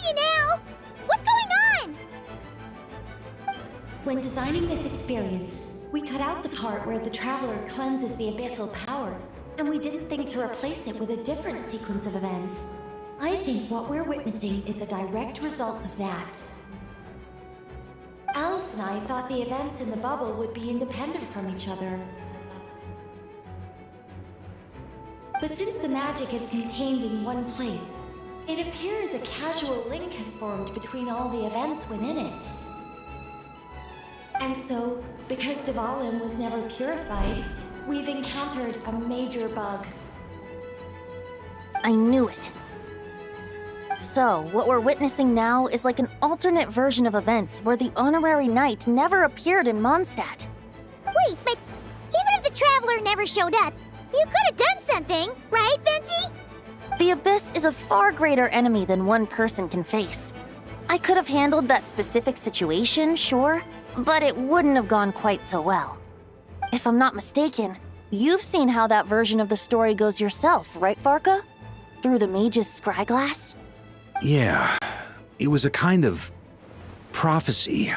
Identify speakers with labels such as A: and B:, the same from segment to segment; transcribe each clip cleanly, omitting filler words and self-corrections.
A: you now! What's going on?
B: When designing this experience, we cut out the part where the traveler cleanses the abyssal power, and we didn't think to replace it with a different sequence of events. I think what we're witnessing is a direct result of that. Alice and I thought the events in the bubble would be independent from each other. But since the magic is contained in one place, it appears a casual link has formed between all the events within it. And so, because Dvalin was never purified, we've encountered a major bug.
C: I knew it. So, what we're witnessing now is like an alternate version of events where the honorary knight never appeared in Mondstadt.
A: Wait, but even if the Traveler never showed up, you could have done something, right, Venti?
C: The Abyss is a far greater enemy than one person can face. I could have handled that specific situation, sure, but it wouldn't have gone quite so well. If I'm not mistaken, you've seen how that version of the story goes yourself, right, Varka? Through the mage's scryglass?
D: Yeah, it was a kind of prophecy.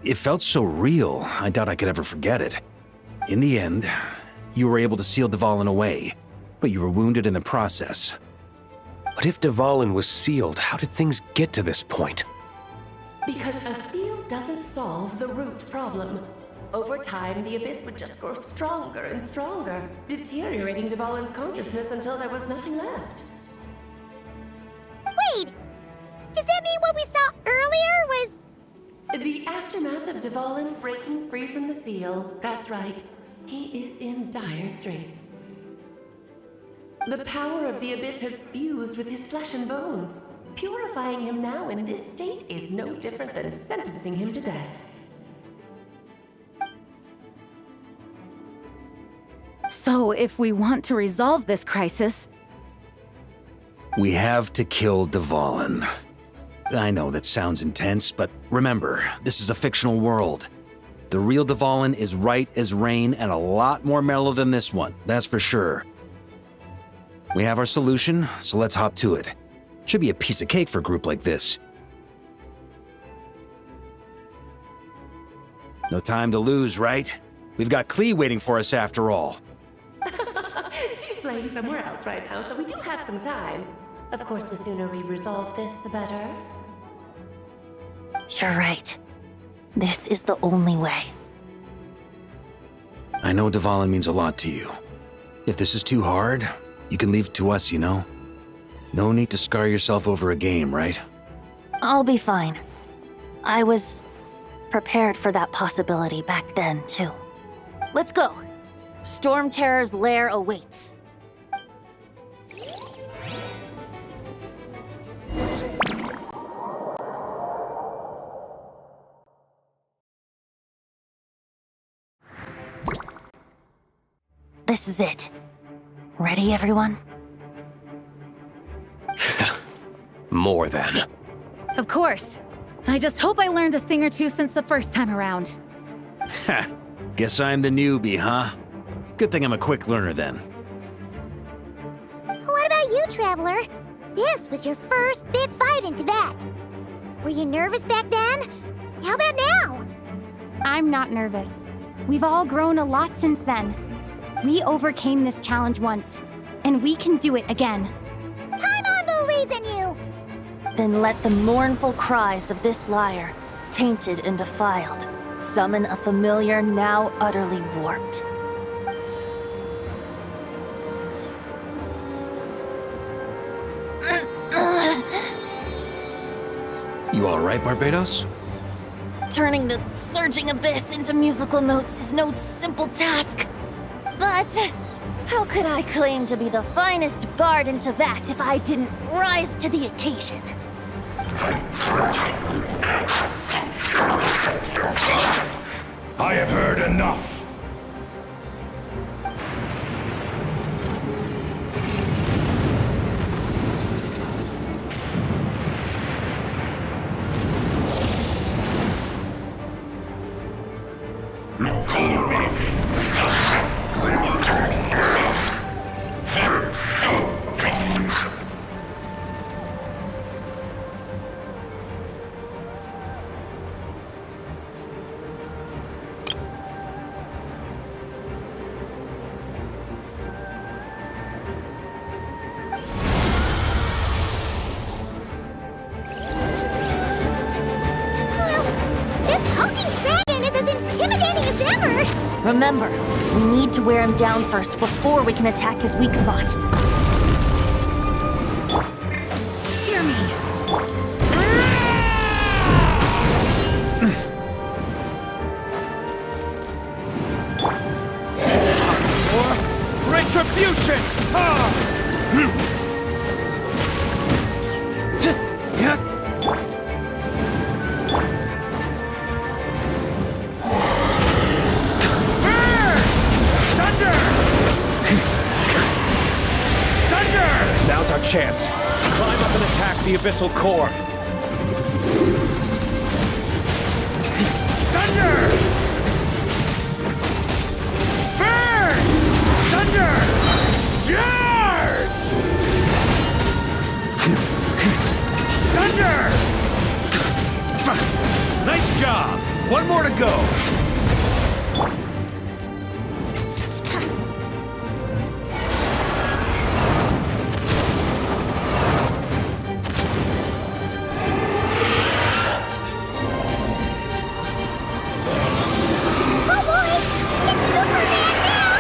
D: It felt so real, I doubt I could ever forget it. In the end, you were able to seal Dvalin away, but you were wounded in the process.
E: But if Dvalin was sealed, how did things get to this point?
F: Because a seal doesn't solve the root problem. Over time, the Abyss would just grow stronger and stronger, deteriorating Dvalin's consciousness until there was nothing left.
A: Wait! Does that mean what we saw earlier was...
F: The aftermath of Dvalin breaking free from the seal. That's right. He is in dire straits. The power of the Abyss has fused with his flesh and bones. Purifying him now in this state is no different than sentencing him to death.
G: So, if we want to resolve this crisis...
D: We have to kill Dvalin. I know that sounds intense, but remember, this is a fictional world. The real Dvalin is right as rain and a lot more mellow than this one, that's for sure. We have our solution, so let's hop to it. Should be a piece of cake for a group like this. No time to lose, right? We've got Klee waiting for us after all.
F: She's playing somewhere else right now, so we do have some time. Of course, the sooner we resolve this, the better.
C: You're right. This is the only way.
D: I know Dvalin means a lot to you. If this is too hard, you can leave it to us, you know? No need to scar yourself over a game, right?
C: I'll be fine. I was prepared for that possibility back then, too. Let's go. Storm Terror's lair awaits. This is it. Ready, everyone?
E: More than.
G: Of course. I just hope I learned a thing or two since the first time around.
D: Ha! Guess I'm the newbie, huh? Good thing I'm a quick learner then.
A: What about you, Traveler? This was your first big fight in Tibet. Were you nervous back then? How about now?
H: I'm not nervous. We've all grown a lot since then. We overcame this challenge once, and we can do it again.
A: Paimon believes in you!
C: Then let the mournful cries of this lyre, tainted and defiled, summon a familiar now utterly warped.
D: You alright, Barbados?
C: Turning the surging abyss into musical notes is no simple task. But how could I claim to be the finest bard in Tibet if I didn't rise to the occasion?
E: I have heard enough.
C: Remember, we need to wear him down first before we can attack his weak spot.
G: Hear me.
D: Retribution!
E: Now's our chance. Climb up and attack the abyssal core.
D: Thunder! Burn! Thunder! Charge! Thunder! Nice job! One more to go!
A: Oh boy! It's Superman now!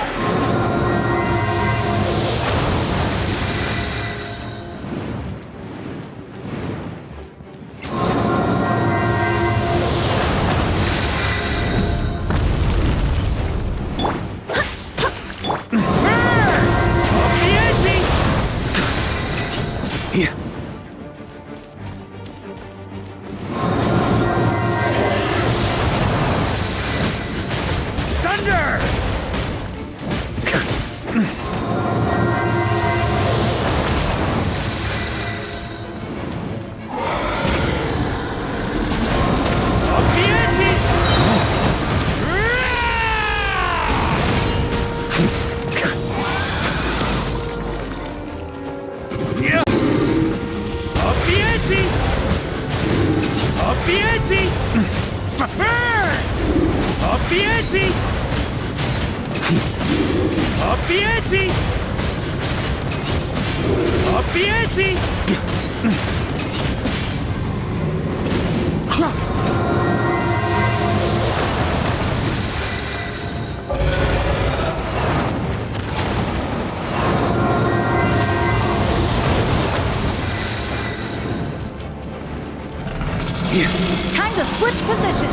D: Thunder! Up the ante! Yeah! Up the ante! Up the ante! Burn! Up the ante! Up the ante! Up the ante!
G: Time to switch positions.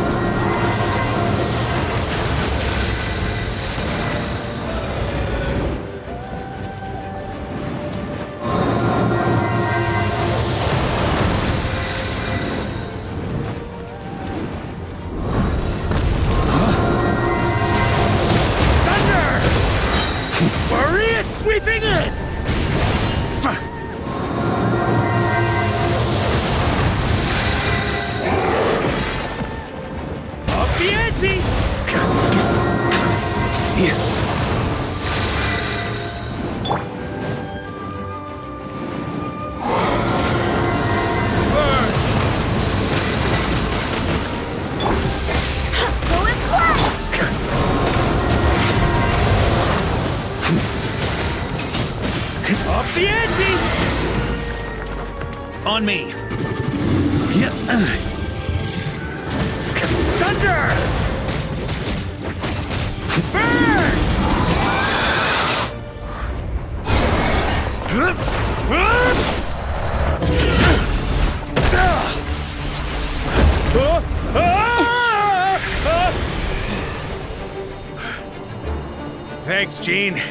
D: Maria sweeping in! Up the ante! Burn!
A: Go and fly!
D: Up the ante! On me. Thunder! Burn! Thanks, Gene.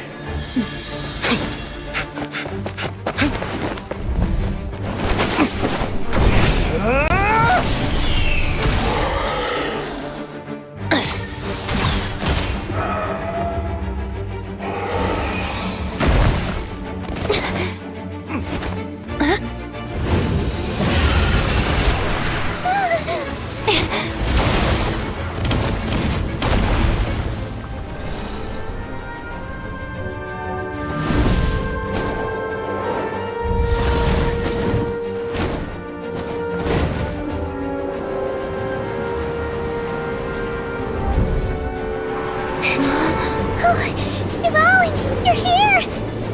A: Devouring, you're here!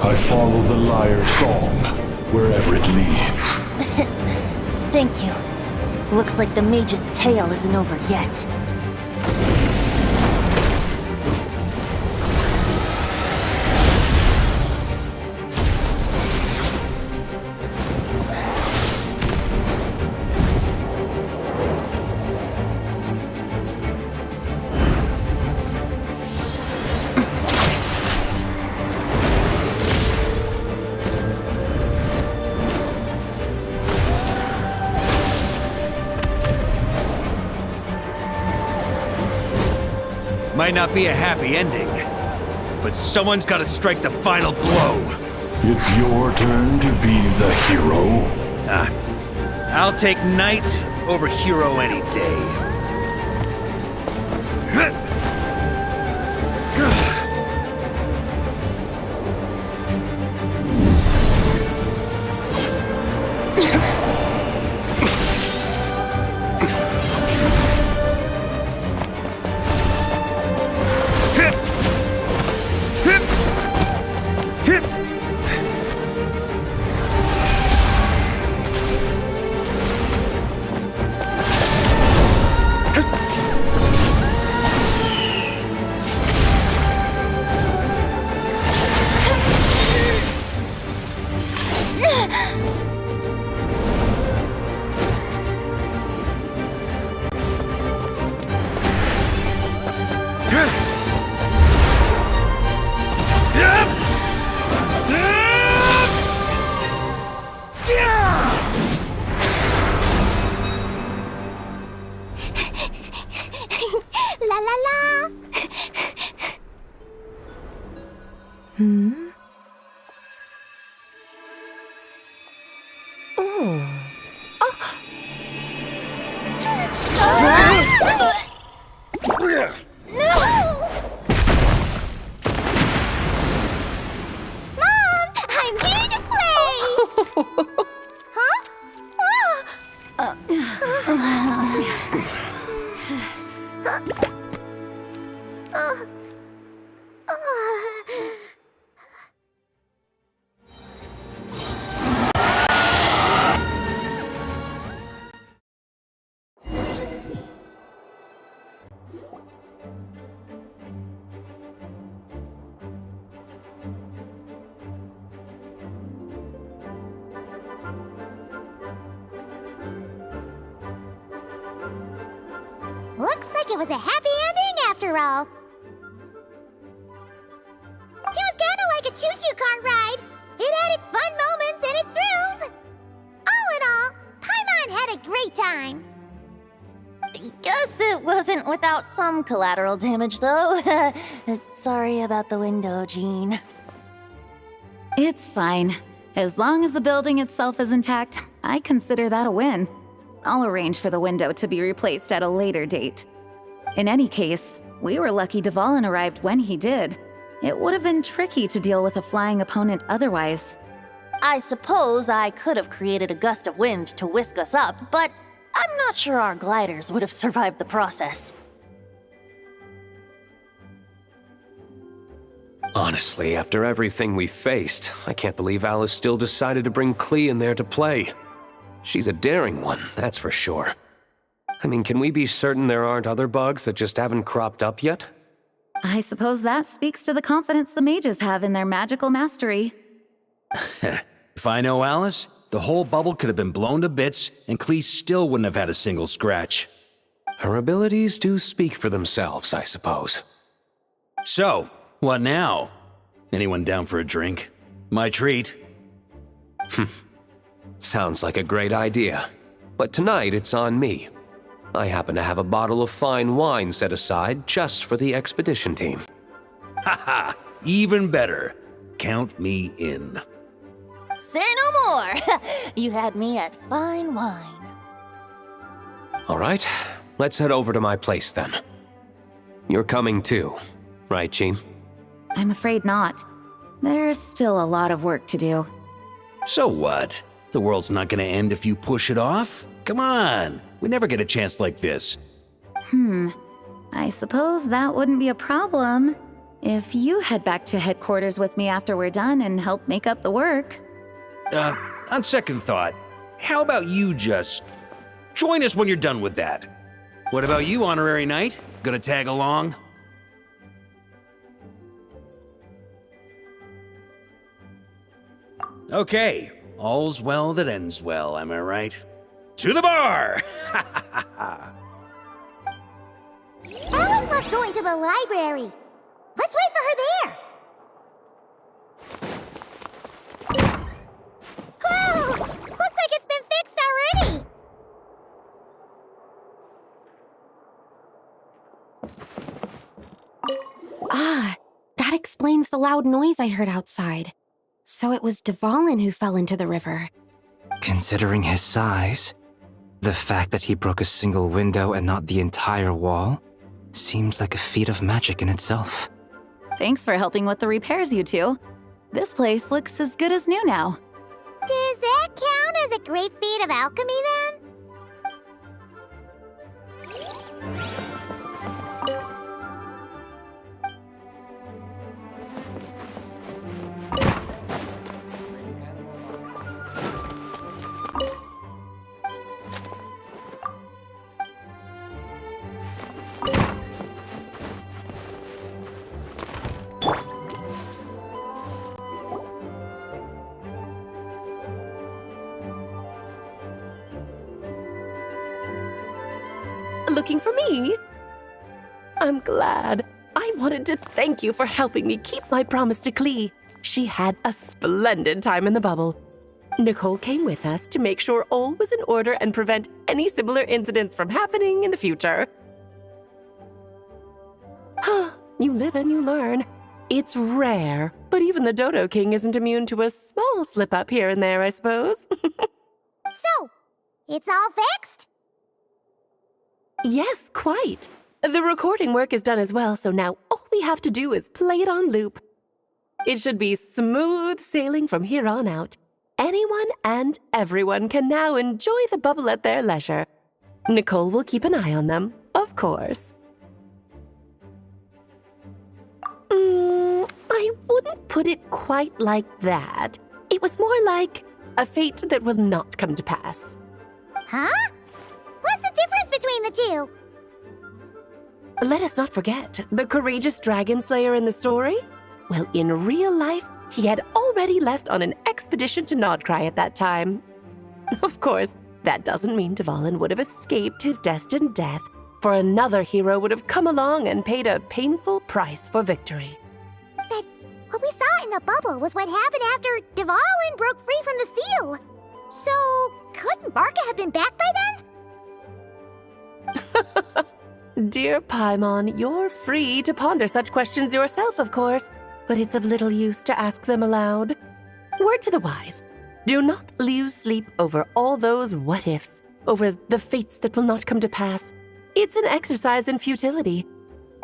I: I follow the lyre's song, wherever it leads.
C: Thank you. Looks like the mage's tale isn't over yet.
D: might not be a happy ending, but someone's gotta strike the final blow.
I: It's your turn to be the hero.
D: I'll take knight over hero any day.
A: La la la! Mom, I'm here to play! Huh? Looks like it was a happy ending after all. It was kinda like a choo-choo car ride. It had its fun moments and its thrills. All in all, Paimon had a great time.
C: Guess it wasn't without some collateral damage, though. Sorry about the window, Jean.
G: It's fine. As long as the building itself is intact, I consider that a win. I'll arrange for the window to be replaced at a later date. In any case, we were lucky Dvalin arrived when he did. It would have been tricky to deal with a flying opponent otherwise.
C: I suppose I could have created a gust of wind to whisk us up, but I'm not sure our gliders would have survived the process.
E: Honestly, after everything we faced, I can't believe Alice still decided to bring Klee in there to play. She's a daring one, that's for sure. I mean, can we be certain there aren't other bugs that just haven't cropped up yet?
G: I suppose that speaks to the confidence the mages have in their magical mastery.
D: If I know Alice, the whole bubble could have been blown to bits, and Klee still wouldn't have had a single scratch.
E: Her abilities do speak for themselves, I suppose.
D: So, what now? Anyone down for a drink? My treat.
E: Sounds like a great idea. But tonight it's on me. I happen to have a bottle of fine wine set aside just for the expedition team.
D: Haha, even better. Count me in.
C: Say no more! You had me at fine wine.
E: All right, let's head over to my place then. You're coming too, right, Jean?
G: I'm afraid not. There's still a lot of work to do.
D: So what? The world's not gonna end if you push it off? Come on, we never get a chance like this.
G: I suppose that wouldn't be a problem if you head back to headquarters with me after we're done and help make up the work.
D: On second thought, how about you just join us when you're done with that? What about you, Honorary Knight? Gonna tag along? Okay, all's well that ends well, am I right? To the bar!
A: Alice loves going to the library. Let's wait for her there. Oh, looks like it's been fixed already.
J: explains the loud noise I heard outside. So it was Dvalin who fell into the river.
K: Considering his size, the fact that he broke a single window and not the entire wall seems like a feat of magic in itself.
G: Thanks for helping with the repairs, you two. This place looks as good as new now.
A: Does that count as a great feat of alchemy then?
F: Looking for me? I'm glad. I wanted to thank you for helping me keep my promise to Klee. She had a splendid time in the bubble. Nicole came with us to make sure all was in order and prevent any similar incidents from happening in the future. You live and you learn. It's rare, but even the Dodo King isn't immune to a small slip-up here and there, I suppose.
A: So, it's all fixed?
F: Yes, quite. The recording work is done as well, so now all we have to do is play it on loop. It should be smooth sailing from here on out. Anyone and everyone can now enjoy the bubble at their leisure. Nicole will keep an eye on them, of course. I wouldn't put it quite like that. It was more like a fate that will not come to pass.
A: Huh? What's the difference between the two?
F: Let us not forget the courageous dragon slayer in the story. Well, in real life, he had already left on an expedition to Nodcry at that time. Of course, that doesn't mean Dvalin would have escaped his destined death, for another hero would have come along and paid a painful price for victory.
A: But what we saw in the bubble was what happened after Dvalin broke free from the seal. So, couldn't Barca have been back by then?
F: Dear Paimon, you're free to ponder such questions yourself, of course, but it's of little use to ask them aloud. Word to the wise, do not lose sleep over all those what-ifs, over the fates that will not come to pass. It's an exercise in futility.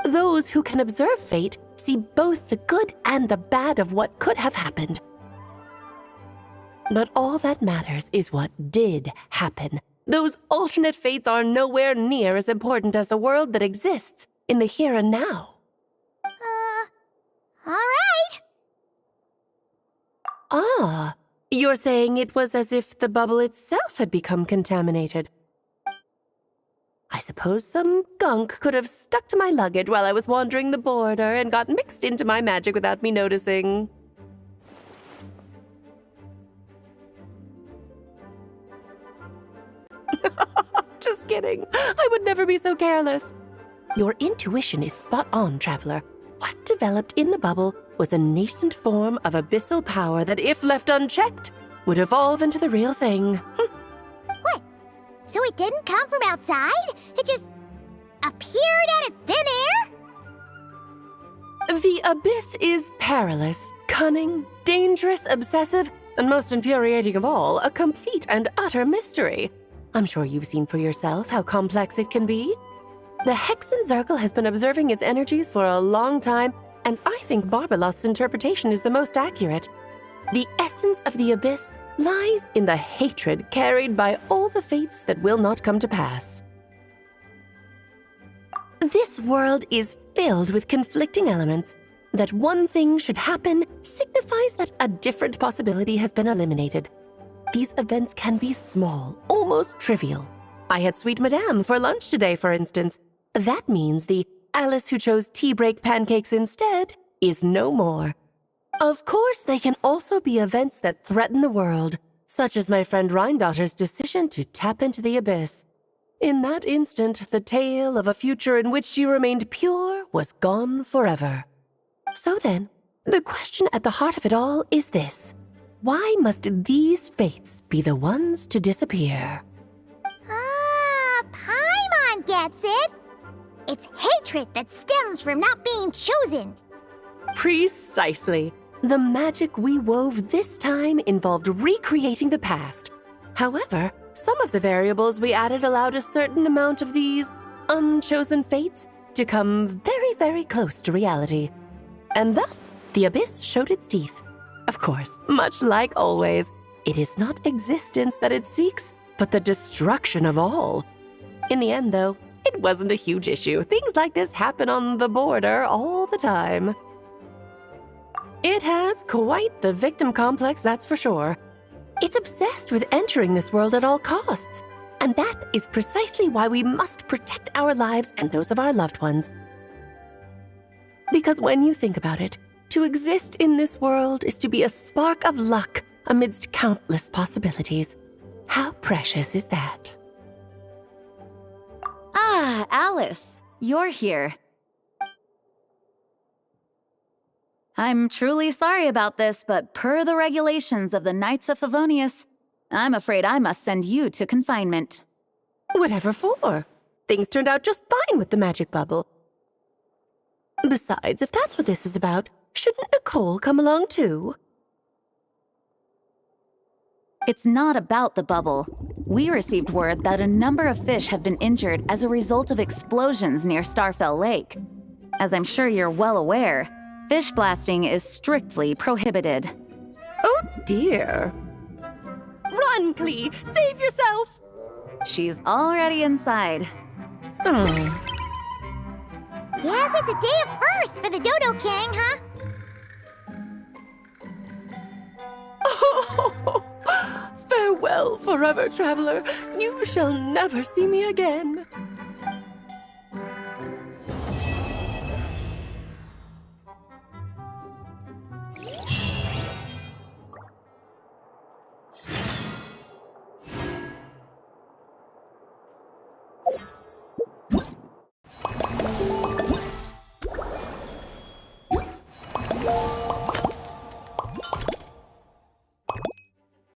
F: Those who can observe fate see both the good and the bad of what could have happened. But all that matters is what did happen. Those alternate fates are nowhere near as important as the world that exists in the here and now.
A: All right.
F: Ah, you're saying it was as if the bubble itself had become contaminated. I suppose some gunk could have stuck to my luggage while I was wandering the border and got mixed into my magic without me noticing. Just kidding. I would never be so careless. Your intuition is spot on, Traveler. What developed in the bubble was a nascent form of abyssal power that, if left unchecked, would evolve into the real thing.
A: What? So it didn't come from outside? It just appeared out of thin air?
F: The abyss is perilous, cunning, dangerous, obsessive, and most infuriating of all, a complete and utter mystery. I'm sure you've seen for yourself how complex it can be. The Hexen Zircle has been observing its energies for a long time, and I think Barbalot's interpretation is the most accurate. The essence of the abyss lies in the hatred carried by all the fates that will not come to pass. This world is filled with conflicting elements. That one thing should happen signifies that a different possibility has been eliminated. These events can be small, almost trivial. I had Sweet Madame for lunch today, for instance. That means the Alice who chose tea break pancakes instead is no more. Of course, they can also be events that threaten the world, such as my friend Rhindotter's decision to tap into the abyss. In that instant, the tale of a future in which she remained pure was gone forever. So then, the question at the heart of it all is this. Why must these fates be the ones to disappear?
A: Paimon gets it. It's hatred that stems from not being chosen.
F: Precisely. The magic we wove this time involved recreating the past. However, some of the variables we added allowed a certain amount of these unchosen fates to come very, very close to reality. And thus, the Abyss showed its teeth. Of course, much like always, it is not existence that it seeks, but the destruction of all. In the end, though, it wasn't a huge issue. Things like this happen on the border all the time. It has quite the victim complex, that's for sure. It's obsessed with entering this world at all costs. And that is precisely why we must protect our lives and those of our loved ones. Because when you think about it, to exist in this world is to be a spark of luck amidst countless possibilities. How precious is that?
G: Ah, Alice, you're here. I'm truly sorry about this, but per the regulations of the Knights of Favonius, I'm afraid I must send you to confinement.
F: Whatever for? Things turned out just fine with the magic bubble. Besides, if that's what this is about, shouldn't Nicole come along too?
G: It's not about the bubble. We received word that a number of fish have been injured as a result of explosions near Starfell Lake. As I'm sure you're well aware, fish blasting is strictly prohibited.
F: Oh dear. Run, Klee! Save yourself!
G: She's already inside.
A: Guess it's a day of first for the Dodo King, huh?
F: Farewell, forever traveler. You shall never see me again.